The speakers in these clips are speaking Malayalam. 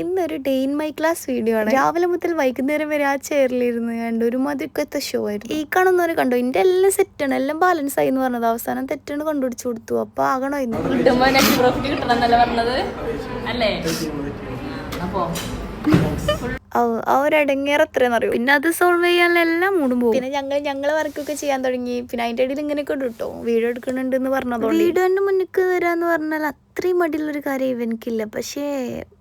ഇന്നൊരു day in my class video ആണ്. രാവിലെ മുതൽ വൈകുന്നേരം വരെ ആ ചെയറിലിരുന്ന് കണ്ട് ഒരു മതിക്കത്തെ ഷോ ആയിരുന്നു. ഈ കാണുന്നവരെ കണ്ടോ, എന്റെ എല്ലാം സെറ്റാണ്, എല്ലാം ബാലൻസ് ആയി എന്ന് പറഞ്ഞത്. അവസാനം തെറ്റാണ് കണ്ടുപിടിച്ചു കൊടുത്തു. അപ്പൊ ആകണോ ഇന്ന് അവരടങ്ങേറെ എത്രയെന്ന് അറിയോ. പിന്നെ അത് സോൾവ് ചെയ്യാനുള്ള എല്ലാം മൂടും പോകും. പിന്നെ ഞങ്ങള് വർക്കൊക്കെ ചെയ്യാൻ തുടങ്ങി. പിന്നെ അതിന്റെ ഇടയിൽ ഇങ്ങനെയൊക്കെ ഇട്ടോ വീഡിയോ എടുക്കണുണ്ട് എന്ന് പറഞ്ഞതോ. വീഡിയോന്റെ മുന്നിക്ക് വരാന്ന് പറഞ്ഞാൽ അത്രയും മടിയുള്ളൊരു കാര്യം ഇവനിക്കില്ല. പക്ഷേ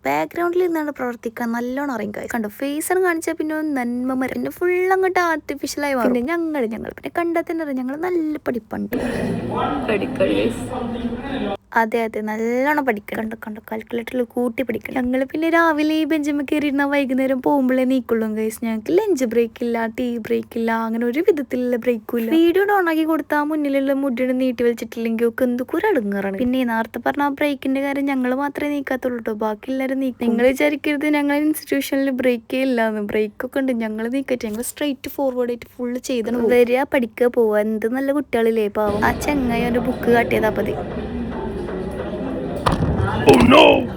ബാക്ക്ഗ്രൗണ്ടിൽ നിന്നാണ് പ്രവർത്തിക്കാൻ നല്ലോണം അറിയാൻ കണ്ടോ. ഫേസാണ് കാണിച്ചാൽ പിന്നെ നന്മ മരം പിന്നെ ഫുൾ അങ്ങോട്ട് ആർട്ടിഫിഷ്യലായി മാറും. പിന്നെ ഞങ്ങൾ പിന്നെ കണ്ടാൽ തന്നെ അറിയാം ഞങ്ങൾ നല്ല പഠിപ്പുണ്ട്. അതെ നല്ലോണം പഠിക്കണം. കണ്ടോ കാൽക്കുലേറ്ററിൽ കൂട്ടി പഠിക്കണം. ഞങ്ങൾ പിന്നെ രാവിലെ ഈ ബെഞ്ചിമ്മ കയറിയിരുന്ന വൈകുന്നേരം പോകുമ്പോഴേ നീക്കുള്ളൂ ഗൈസ്. ഞങ്ങൾക്ക് ലഞ്ച് ബ്രേക്ക് ഇല്ല, ടീ ബ്രേക്ക് ഇല്ല, അങ്ങനെ ഒരു വിധത്തിലുള്ള ബ്രേക്കും ഇല്ല. വീഡിയോ ഓണാക്കി കൊടുത്താൽ മുന്നിലുള്ള മുടിയുടെ നീട്ടി വലിച്ചിട്ടില്ലെങ്കിൽ ഒക്കെ എന്തൊക്കെ ഒരു അടുങ്ങാറാണ്. പിന്നെ നേരത്തെ പറഞ്ഞ ആ ബ്രേക്കിന്റെ കാര്യം ഞങ്ങൾ മാത്രമേ നീക്കാത്തുള്ളൂ കേട്ടോ, ബാക്കി എല്ലാവരും നീക്കും. നിങ്ങൾ വിചാരിക്കരുത് ഞങ്ങൾ ഇൻസ്റ്റിറ്റ്യൂഷനിൽ ബ്രേക്കേ ഇല്ലാന്ന്. ബ്രേക്കൊക്കെ ഉണ്ട്, ഞങ്ങൾ നീക്കട്ടെ. ഞങ്ങൾ സ്ട്രൈറ്റ് ഫോർവേഡ് ആയിട്ട് ഫുള്ള് ചെയ്തണം. വരിക പഠിക്കുക പോവുക. എന്ത് നല്ല കുട്ടികളില്ലേ പാവം. ആ ചെങ്ങായി ഒരു ബുക്ക് കാട്ടിയതാ പതി.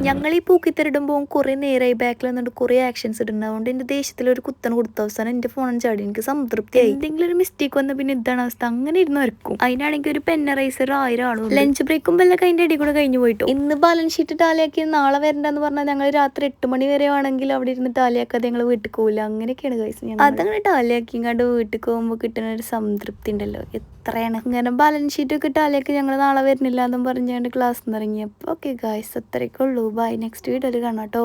ഞങ്ങൾ ഈ പൂക്കിത്തരിടുമ്പോൾ കുറെ നേരമായി ബാക്കിൽ നിന്നിട്ട് കുറെ ആക്ഷൻസ് ഇടുന്നത്. അതുകൊണ്ട് എന്റെ ദേഷ്യത്തിൽ ഒരു കുത്തൻ കൊടുത്ത അവസാനം എന്റെ ഫോണിൽ ചാടി. എനിക്ക് സംതൃപ്തിയായി. എന്തെങ്കിലും ഒരു മിസ്റ്റേക്ക് വന്ന പിന്നെ ഇതാണ് അവസ്ഥ. അങ്ങനെ ഇരുന്ന് വരക്കും. അതിനാണെങ്കിൽ ഒരു പെന്നറൈസർ 1000 ആളും. ലഞ്ച് ബ്രേക്കും എല്ലാം അതിന്റെ അടി കൂടെ കഴിഞ്ഞു പോയിട്ടു. ഇന്ന് ബാലൻസ് ഷീറ്റ് ടാലിയാക്കി നാളെ വരണ്ടെന്ന് പറഞ്ഞാൽ ഞങ്ങൾ രാത്രി 8 മണി വരെ ആണെങ്കിൽ അവിടെ ഇരുന്ന് ടാലിയാക്കാതെ ഞങ്ങൾ വീട്ടിൽ പോകില്ല. അങ്ങനെയൊക്കെയാണ് കഴിച്ചത്. അതങ്ങനെ ടാലിയാക്കി ഇങ്ങോട്ട് വീട്ടിൽ പോകുമ്പോൾ കിട്ടുന്ന ഒരു സംതൃപ്തി ഉണ്ടല്ലോ, എത്രയാണ്. ഇങ്ങനെ ബാലൻസ് ഷീറ്റ് ഒക്കെ ടാലിയാക്കി ഞങ്ങൾ നാളെ വരുന്നില്ല എന്നും പറഞ്ഞുകൊണ്ട് ക്ലാസ് നിന്ന് ഇറങ്ങി. അപ്പോൾ ഓക്കെ ഗായ്സ്, അത്രയ്ക്കുള്ളൂ. ബൈ, നെക്സ്റ്റ് വീഡിയോയിൽ കാണാം കേട്ടോ.